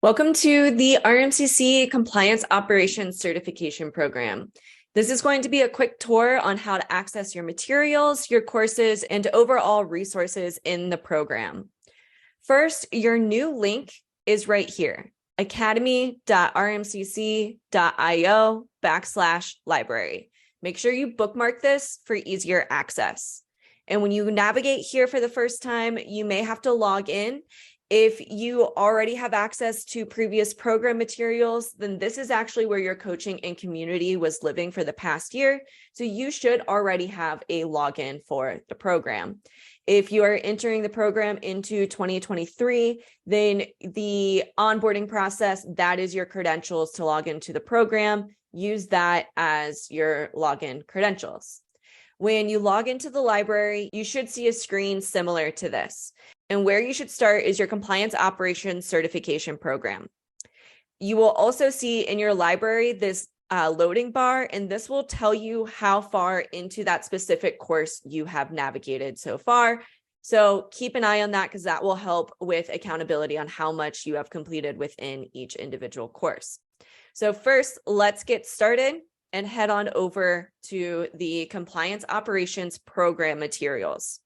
Welcome to the RMCC Compliance Operations Certification Program. This is going to be a quick tour on how to access your materials, your courses, and overall resources in the program. First, your new link is right here, academy.rmcc.io/library. Make sure you bookmark this for easier access. And when you navigate here for the first time, you may have to log in. If you already have access to previous program materials, then this is actually where your coaching and community was living for the past year. So you should already have a login for the program. If you are entering the program into 2023, then the onboarding process, that is your credentials to log into the program. Use that as your login credentials. When you log into the library, you should see a screen similar to this. And where you should start is your Compliance Operations Certification Program. You will also see in your library this loading bar, and this will tell you how far into that specific course you have navigated so far. So keep an eye on that because that will help with accountability on how much you have completed within each individual course. So first, let's get started and head on over to the Compliance Operations Program materials.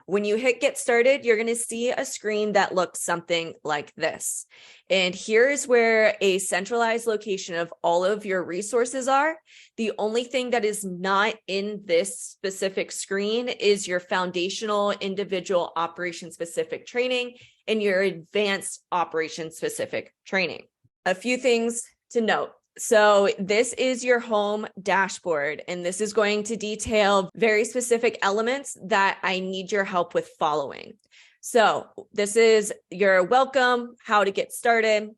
When you hit get started, you're going to see a screen that looks something like this. And here's where a centralized location of all of your resources are. The only thing that is not in this specific screen is your foundational individual operation specific training and your advanced operation specific training. A few things to note. So this is your home dashboard, and this is going to detail very specific elements that I need your help with following. So this is your welcome, how to get started.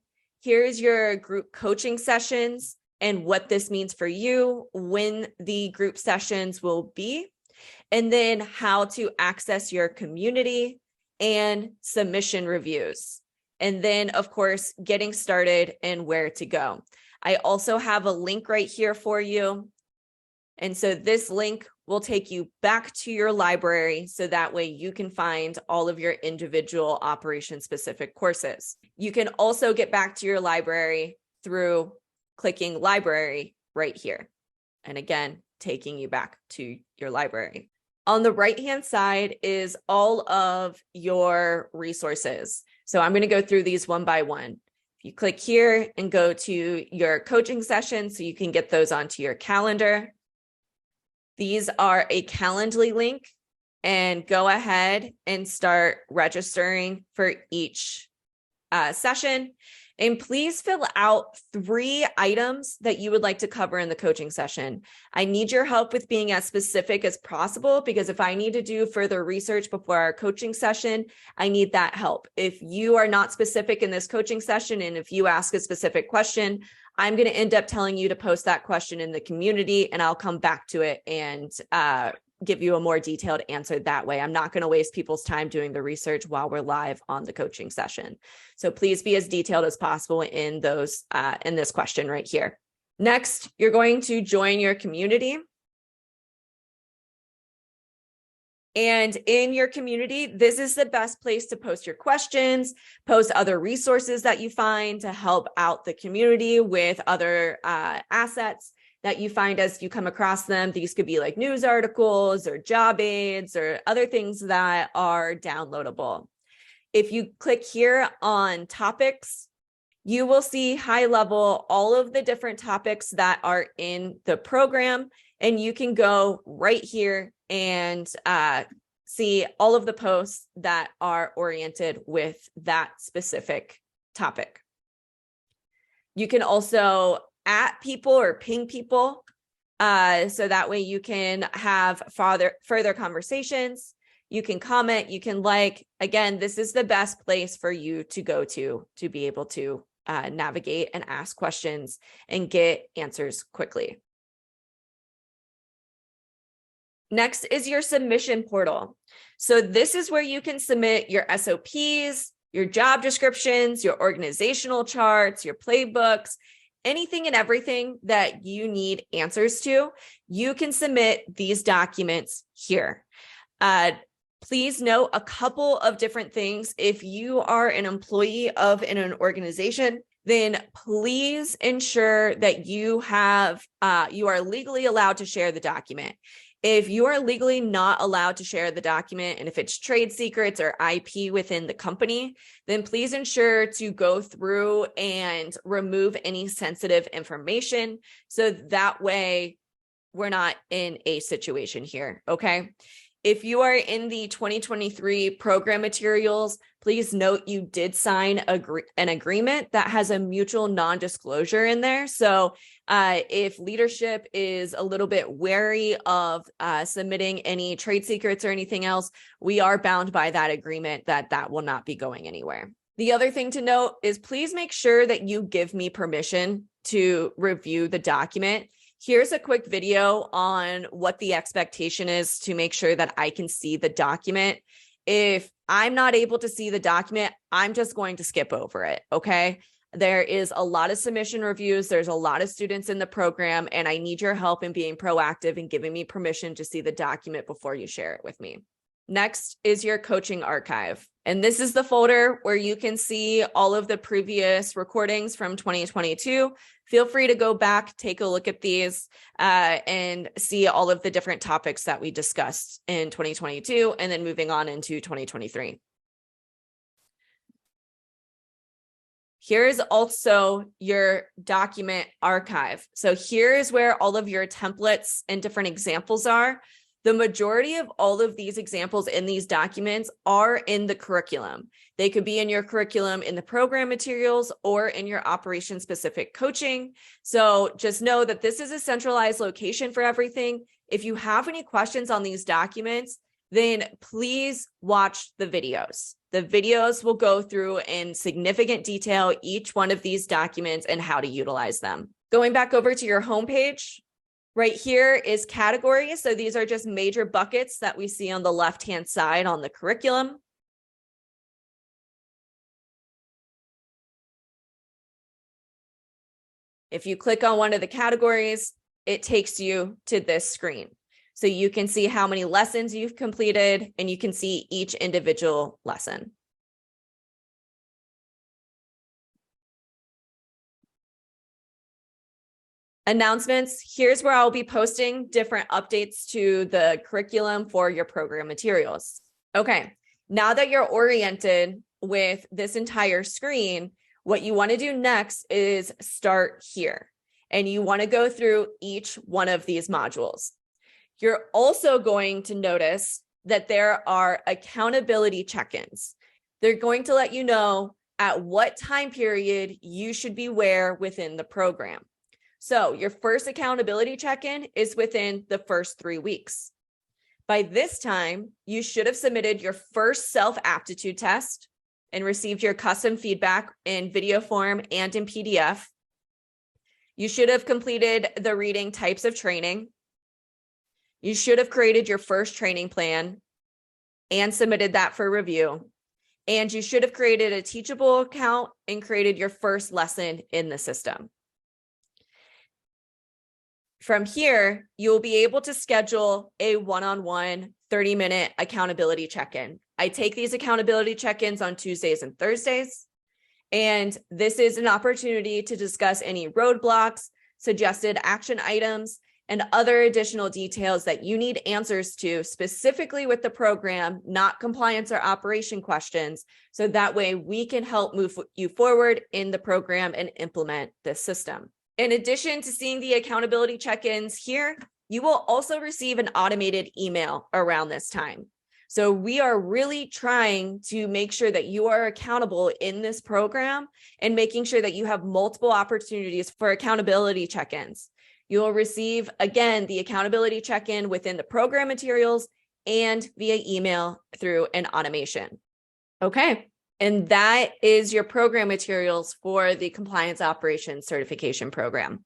Here's your group coaching sessions and what this means for you, when the group sessions will be, and then how to access your community and submission reviews. And then, of course, getting started and where to go. I also have a link right here for you. And so this link will take you back to your library so that way you can find all of your individual operation specific courses. You can also get back to your library through clicking library right here. And again, taking you back to your library. On the right-hand side is all of your resources. So I'm going to go through these one by one. You click here and go to your coaching session so you can get those onto your calendar. These are a Calendly link, and go ahead and start registering for each session. And please fill out 3 items that you would like to cover in the coaching session. I need your help with being as specific as possible because if I need to do further research before our coaching session, I need that help. If you are not specific in this coaching session and if you ask a specific question, I'm going to end up telling you to post that question in the community and I'll come back to it and give you a more detailed answer that way. I'm not going to waste people's time doing the research while we're live on the coaching session. So please be as detailed as possible in those in this question right here. Next, you're going to join your community. And in your community, this is the best place to post your questions, post other resources that you find to help out the community with other assets that you find as you come across them. These could be like news articles or job aids or other things that are downloadable. If you click here on topics, you will see high level all of the different topics that are in the program, and you can go right here and see all of the posts that are oriented with that specific topic. You can also at people or ping people so that way you can have further conversations. You can comment, you can like. Again, this is the best place for you to go to be able to navigate and ask questions and get answers quickly. Next is your submission portal. So this is where you can submit your SOPs, your job descriptions, your organizational charts, your playbooks, anything and everything that you need answers to. You can submit these documents here. Please note a couple of different things. If you are an employee of an organization, then please ensure that you are legally allowed to share the document. If you are legally not allowed to share the document, and if it's trade secrets or IP within the company, then please ensure to go through and remove any sensitive information. So that way we're not in a situation here, okay? If you are in the 2023 program materials, please note you did sign an agreement that has a mutual non-disclosure in there. So if leadership is a little bit wary of submitting any trade secrets or anything else, we are bound by that agreement that will not be going anywhere. The other thing to note is please make sure that you give me permission to review the document. Here's a quick video on what the expectation is to make sure that I can see the document. If I'm not able to see the document, I'm just going to skip over it, okay? There is a lot of submission reviews. There's a lot of students in the program, and I need your help in being proactive and giving me permission to see the document before you share it with me. Next is your coaching archive. And this is the folder where you can see all of the previous recordings from 2022. Feel free to go back, take a look at these, and see all of the different topics that we discussed in 2022 and then moving on into 2023. Here's also your document archive. So here's where all of your templates and different examples are. The majority of all of these examples in these documents are in the curriculum. They could be in your curriculum in the program materials or in your operation specific coaching. So just know that this is a centralized location for everything. If you have any questions on these documents, then please watch the videos. The videos will go through in significant detail each one of these documents and how to utilize them. Going back over to your homepage, right here is categories. So these are just major buckets that we see on the left-hand side on the curriculum. If you click on one of the categories, it takes you to this screen. So you can see how many lessons you've completed, and you can see each individual lesson. Announcements, here's where I'll be posting different updates to the curriculum for your program materials. Okay, now that you're oriented with this entire screen, what you want to do next is start here. And you want to go through each one of these modules. You're also going to notice that there are accountability check-ins. They're going to let you know at what time period you should be where within the program. So your first accountability check-in is within the first 3 weeks. By this time, you should have submitted your first self-aptitude test and received your custom feedback in video form and in PDF. You should have completed the reading types of training. You should have created your first training plan and submitted that for review. And you should have created a Teachable account and created your first lesson in the system. From here, you'll be able to schedule a one-on-one 30-minute accountability check-in. I take these accountability check-ins on Tuesdays and Thursdays, and this is an opportunity to discuss any roadblocks, suggested action items, and other additional details that you need answers to specifically with the program, not compliance or operation questions, so that way we can help move you forward in the program and implement this system. In addition to seeing the accountability check-ins here, you will also receive an automated email around this time. So we are really trying to make sure that you are accountable in this program and making sure that you have multiple opportunities for accountability check-ins. You will receive, again, the accountability check-in within the program materials and via email through an automation. Okay. And that is your program materials for the Compliance Operations Certification Program.